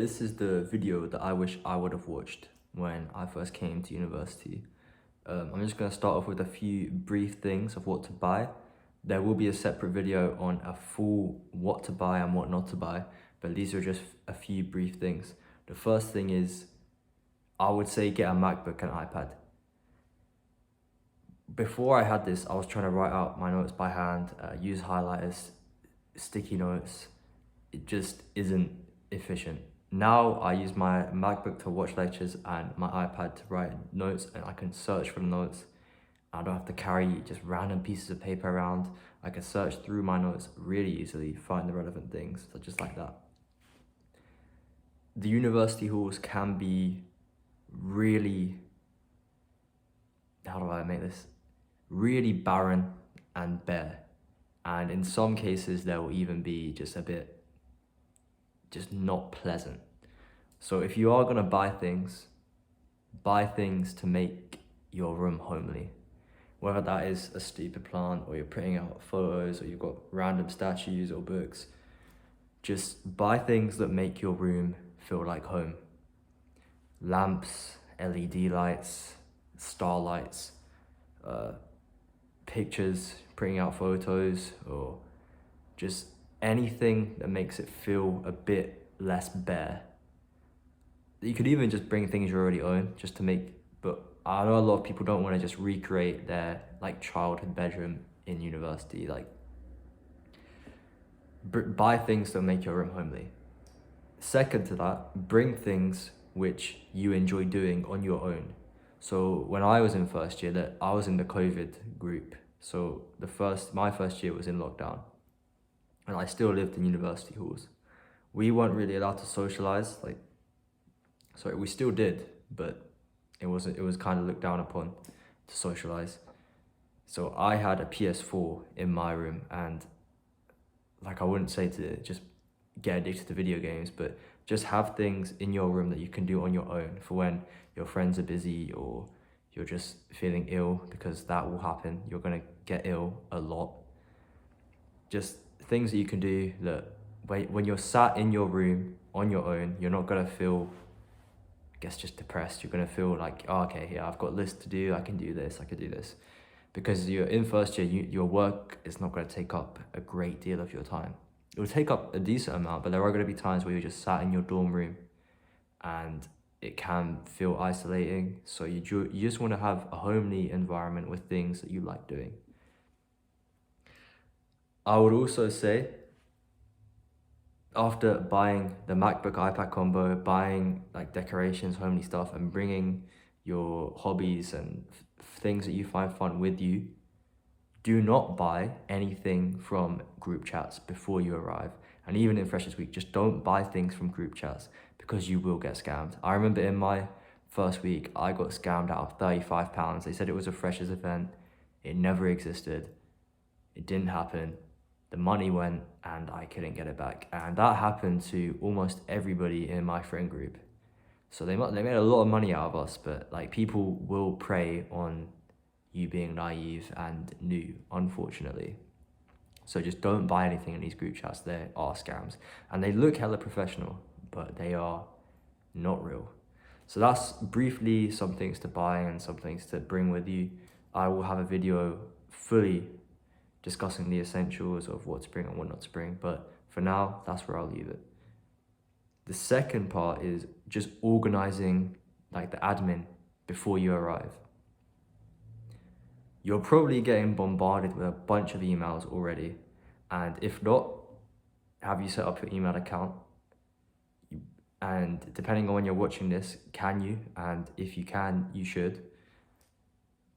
This is the video that I wish I would have watched when I first came to university. I'm just going to start off with a few brief things of what to buy. There will be a separate video on a full what to buy and what not to buy, but these are just a few brief things. The first thing is, I would say get a MacBook and iPad. Before I had this, I was trying to write out my notes by hand, use highlighters, sticky notes. It just isn't efficient. Now I use my MacBook to watch lectures and my iPad to write notes, and I can search for the notes. I don't have to carry just random pieces of paper around. I can search through my notes really easily, find the relevant things, so just like that. The university halls can be really, how do I make this? Really barren and bare. And in some cases, there will even be just a bit just not pleasant. So if you are gonna buy things to make your room homely. Whether that is a stupid plant, or you're printing out photos, or you've got random statues or books, just buy things that make your room feel like home. Lamps, LED lights, star lights, pictures, printing out photos, or just anything that makes it feel a bit less bare. You could even just bring things you already own just to make, but I know a lot of people don't want to just recreate their like childhood bedroom in university. Like, buy things that make your room homely. Second to that, bring things which you enjoy doing on your own. So when I was in first year, I was in the COVID group. So my first year was in lockdown, and I still lived in university halls. We weren't really allowed to socialize. We still did, but it was kind of looked down upon to socialize. So I had a PS4 in my room, and like, I wouldn't say to just get addicted to video games, but just have things in your room that you can do on your own for when your friends are busy or you're just feeling ill, because that will happen. You're gonna get ill a lot. Just things that you can do that when you're sat in your room on your own, you're not gonna feel, I guess, just depressed. You're gonna feel like, oh, okay, yeah, I've got lists to do, I can do this, I can do this. Because you're in first year, your work is not gonna take up a great deal of your time. It will take up a decent amount, but there are gonna be times where you're just sat in your dorm room and it can feel isolating. So you just wanna have a homely environment with things that you like doing. I would also say, after buying the MacBook iPad combo, buying like decorations, homely stuff, and bringing your hobbies and things that you find fun with you, do not buy anything from group chats before you arrive. And even in Freshers Week, just don't buy things from group chats, because you will get scammed. I remember in my first week, I got scammed out of £35. They said it was a Freshers event. It never existed. It didn't happen. The money went and I couldn't get it back. And that happened to almost everybody in my friend group. So they made a lot of money out of us, but like, people will prey on you being naive and new, unfortunately. So just don't buy anything in these group chats. They are scams. And they look hella professional, but they are not real. So that's briefly some things to buy and some things to bring with you. I will have a video fully discussing the essentials of what to bring and what not to bring, but for now, that's where I'll leave it. The second part is just organizing like the admin before you arrive. You're probably getting bombarded with a bunch of emails already, and if not, have you set up your email account? And depending on when you're watching this, can you? And if you can, you should.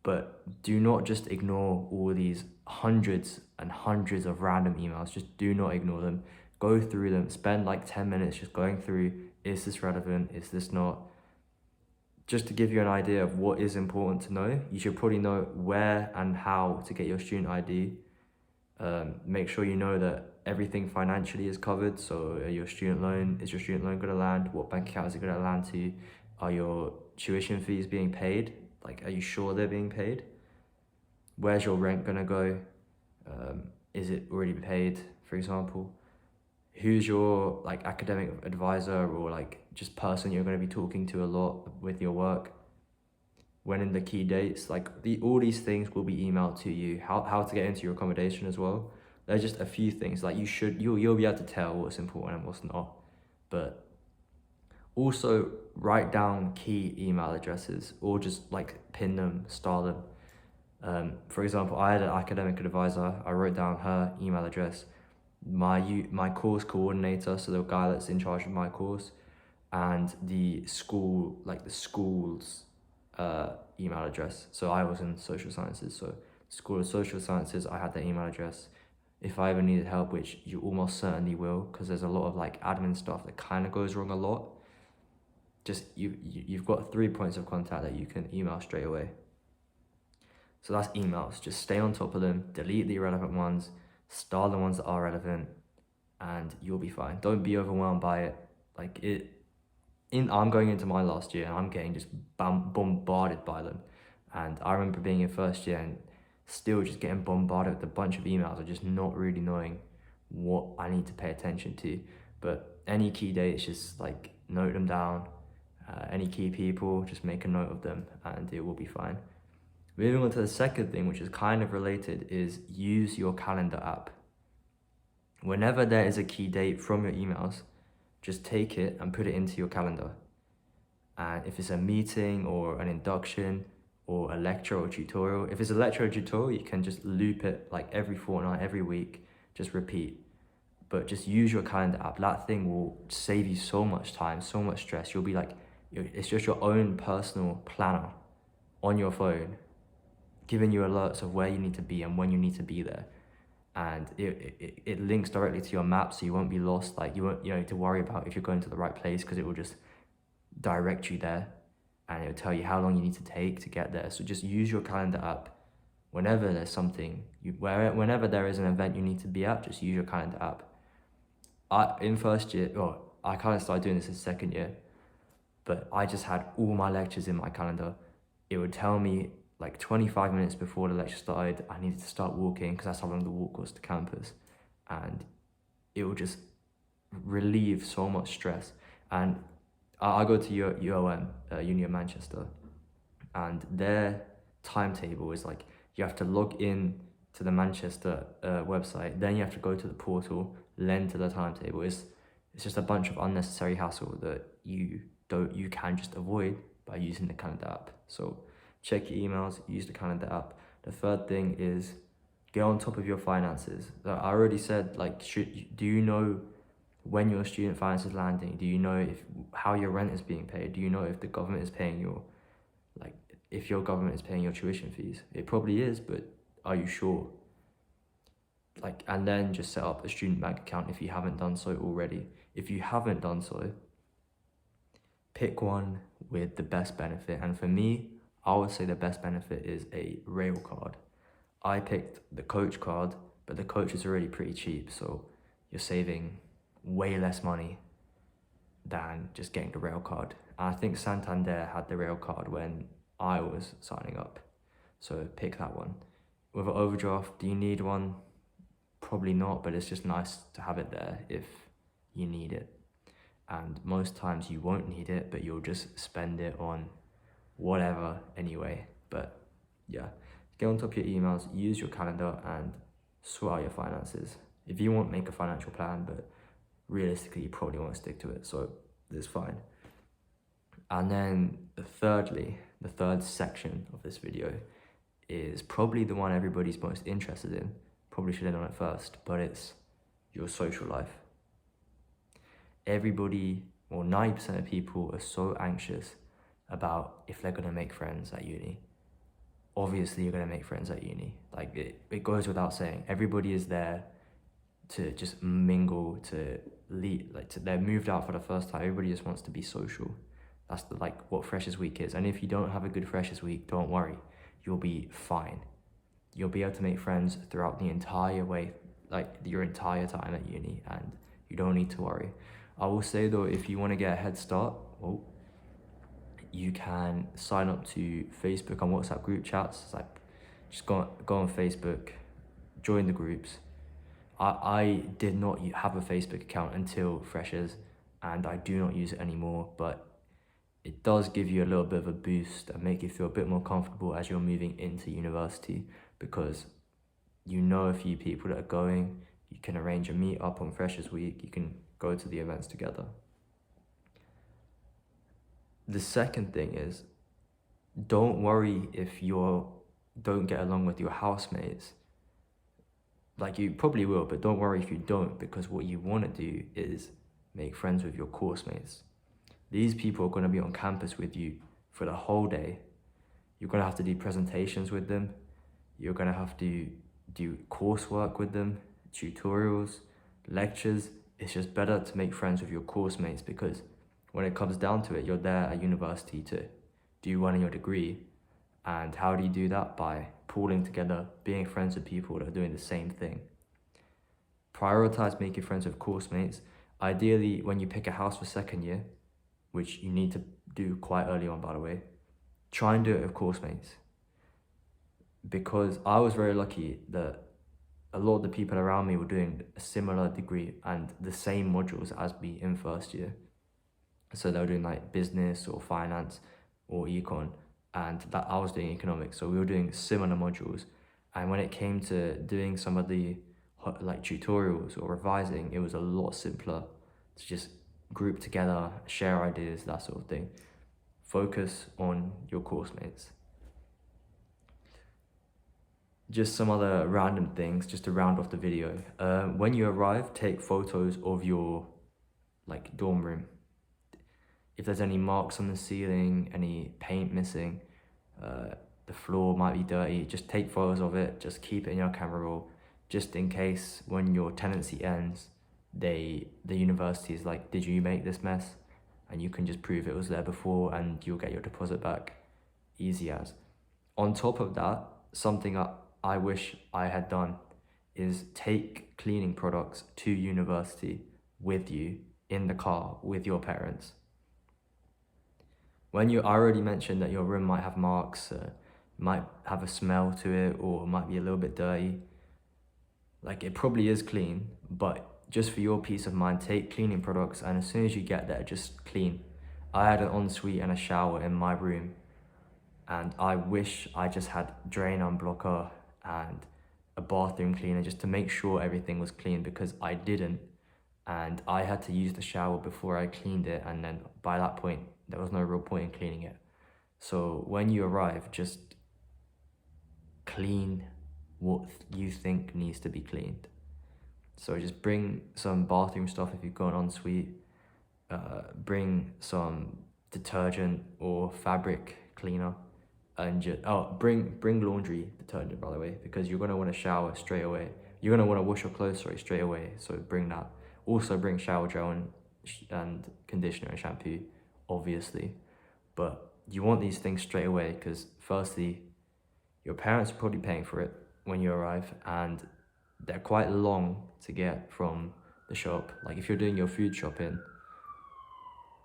But do not just ignore all these hundreds and hundreds of random emails. Just do not ignore them. Go through them. Spend like 10 minutes just going through, is this relevant? Is this not? Just to give you an idea of what is important to know, you should probably know where and how to get your student ID. Make sure you know that everything financially is covered. So is your student loan gonna land? What bank account is it gonna land to? Are your tuition fees being paid? Like, are you sure they're being paid? Where's your rent gonna go? Is it already paid, for example? who's your like academic advisor or like just person you're going to be talking to a lot with your work. When in the key dates, like all these things will be emailed to you. How to get into your accommodation as well. There's just a few things like you'll be able to tell what's important and what's not. But also write down key email addresses or just like pin them, star them. For example, I had an academic advisor. I wrote down her email address, my course coordinator, so the guy that's in charge of my course, and the school's email address. So I was in social sciences, so School of Social Sciences, I had their email address. If I ever needed help, which you almost certainly will, because there's a lot of like admin stuff that kind of goes wrong a lot, just you've got 3 points of contact that you can email straight away. So that's emails. Just stay on top of them, delete the irrelevant ones, star the ones that are relevant, and you'll be fine. Don't be overwhelmed by it. I'm going into my last year and I'm getting just bombarded by them. And I remember being in first year and still just getting bombarded with a bunch of emails and just not really knowing what I need to pay attention to. But any key dates, just like note them down. Any key people, just make a note of them and it will be fine. Moving on to the second thing, which is kind of related, is use your calendar app. Whenever there is a key date from your emails, just take it and put it into your calendar. And if it's a meeting or an induction or a lecture or tutorial, if it's a lecture or tutorial, you can just loop it like every fortnight, every week, just repeat. But just use your calendar app. That thing will save you so much time, so much stress. You'll be like, it's just your own personal planner on your phone, giving you alerts of where you need to be and when you need to be there. And it links directly to your map, so you won't be lost. Like you won't need to worry about if you're going to the right place, because it will just direct you there and it'll tell you how long you need to take to get there. So just use your calendar app. Whenever there's something, whenever there is an event you need to be at, just use your calendar app. In first year, I kind of started doing this in second year, but I just had all my lectures in my calendar. It would tell me like 25 minutes before the lecture started, I needed to start walking because that's how long the walk was to campus. And it would just relieve so much stress. And I go to UOM, Uni of Manchester, and their timetable is like, you have to log in to the Manchester website, then you have to go to the portal, then to the timetable. It's just a bunch of unnecessary hassle that you can just avoid by using the calendar app. So check your emails, use the calendar app. The third thing is get on top of your finances. I already said, like, do you know when your student finance is landing? Do you know how your rent is being paid? Do you know if the government is paying if your government is paying your tuition fees? It probably is, but are you sure? And then just set up a student bank account if you haven't done so already. If you haven't done so, pick one with the best benefit. And for me, I would say the best benefit is a rail card. I picked the coach card, but the coach is already pretty cheap, so you're saving way less money than just getting the rail card. And I think Santander had the rail card when I was signing up, so pick that one. With an overdraft, do you need one? Probably not, but it's just nice to have it there if you need it. And most times you won't need it, but you'll just spend it on whatever anyway. But yeah, get on top of your emails, use your calendar, and sort out your finances. If you want, make a financial plan, but realistically you probably won't stick to it, so it's fine. And then thirdly, the third section of this video is probably the one everybody's most interested in. Probably should have done it first, but it's your social life. Everybody, or 90% of people, are so anxious about if they're going to make friends at uni. Obviously, you're going to make friends at uni. It goes without saying. Everybody is there to just mingle, to lead, they're moved out for the first time. Everybody just wants to be social. That's what Freshers Week is. And if you don't have a good Freshers Week, don't worry. You'll be fine. You'll be able to make friends throughout the entire way, your entire time at uni, and you don't need to worry. I will say though, if you want to get a head start, you can sign up to Facebook and WhatsApp group chats. Just go on Facebook, join the groups. I did not have a Facebook account until freshers, and I do not use it anymore, but it does give you a little bit of a boost and make you feel a bit more comfortable as you're moving into university, because you know a few people that are going, you can arrange a meet up on Freshers Week, you can go to the events together. The second thing is, don't worry if you don't get along with your housemates. Like, you probably will, but don't worry if you don't, because what you want to do is make friends with your course mates. These people are going to be on campus with you for the whole day. You're going to have to do presentations with them. You're going to have to do coursework with them, tutorials, lectures. It's just better to make friends with your course mates, because when it comes down to it, you're there at university to do one in your degree. And how do you do that? By pooling together, being friends with people that are doing the same thing. Prioritize making friends with course mates. Ideally, when you pick a house for second year, which you need to do quite early on, by the way, try and do it with course mates. Because I was very lucky that a lot of the people around me were doing a similar degree and the same modules as me in first year. So they were doing like business or finance or econ, and that I was doing economics. So we were doing similar modules. And when it came to doing some of the like tutorials or revising, it was a lot simpler to just group together, share ideas, that sort of thing. Focus on your course mates. Just some other random things, just to round off the video. When you arrive, take photos of your like dorm room. If there's any marks on the ceiling, any paint missing, the floor might be dirty, just take photos of it, just keep it in your camera roll, just in case when your tenancy ends, the university is like, did you make this mess? And you can just prove it was there before and you'll get your deposit back, easy as. On top of that, something I wish I had done is take cleaning products to university with you in the car with your parents. I already mentioned that your room might have marks, might have a smell to it, or might be a little bit dirty. Like, it probably is clean, but just for your peace of mind, take cleaning products, and as soon as you get there, just clean. I had an ensuite and a shower in my room, and I wish I just had drain unblocker and a bathroom cleaner just to make sure everything was clean, because I didn't, and I had to use the shower before I cleaned it, and then by that point, there was no real point in cleaning it. So when you arrive, just clean what you think needs to be cleaned. So just bring some bathroom stuff if you've got an ensuite, bring some detergent or fabric cleaner, and just, bring laundry detergent, by the way, because you're gonna wanna shower straight away. You're gonna wanna wash your clothes, straight away, so bring that. Also bring shower gel and conditioner and shampoo, obviously, but you want these things straight away, because firstly, your parents are probably paying for it when you arrive, and they're quite long to get from the shop. Like, if you're doing your food shopping,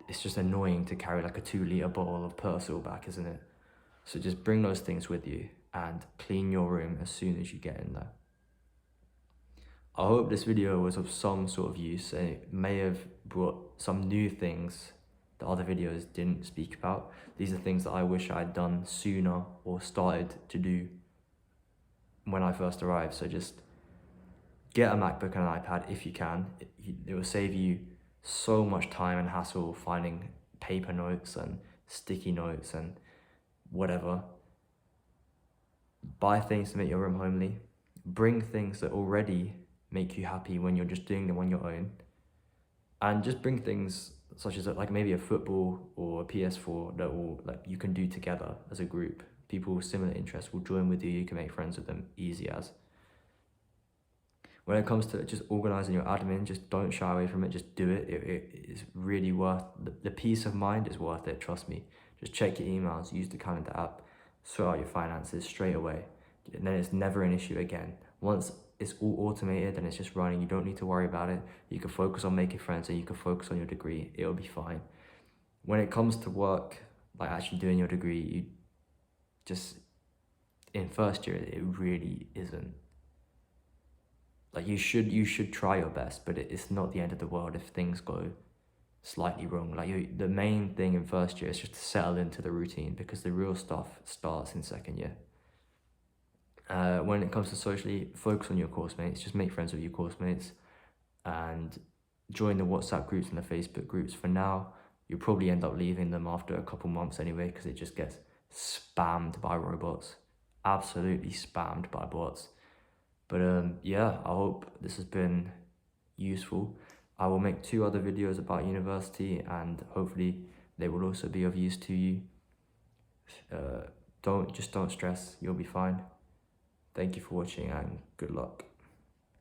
it's just annoying to carry like a 2-litre bottle of Persil back, isn't it? So just bring those things with you and clean your room as soon as you get in there. I hope this video was of some sort of use, and it may have brought some new things that other videos didn't speak about. These are things that I wish I'd done sooner or started to do when I first arrived. So just get a MacBook and an iPad if you can. It will save you so much time and hassle finding paper notes and sticky notes and whatever. Buy things to make your room homely. Bring things that already make you happy when you're just doing them on your own. And just bring things such as like maybe a football or a PS4 that will, like, you can do together as a group. People with similar interests will join with you. You can make friends with them, easy as. When it comes to just organizing your admin, just don't shy away from it. Just do it. It is really worth the peace of mind is worth it. Trust me. Just check your emails, use the calendar app, sort out your finances straight away, and then it's never an issue again. Once it's all automated and it's just running, you don't need to worry about it. You can focus on making friends and you can focus on your degree. It'll be fine. When it comes to work, like actually doing your degree, you just, in first year, it really isn't. Like you should try your best, but it's not the end of the world if things go slightly wrong. Like the main thing in first year is just to settle into the routine, because the real stuff starts in second year. When it comes to socially, focus on your course mates. Just make friends with your course mates and join the WhatsApp groups and the Facebook groups. For now, you'll probably end up leaving them after a couple months anyway, because it just gets spammed by robots. Absolutely spammed by bots. But yeah, I hope this has been useful. I will make 2 other videos about university, and hopefully they will also be of use to you. Don't stress, you'll be fine. Thank you for watching and good luck.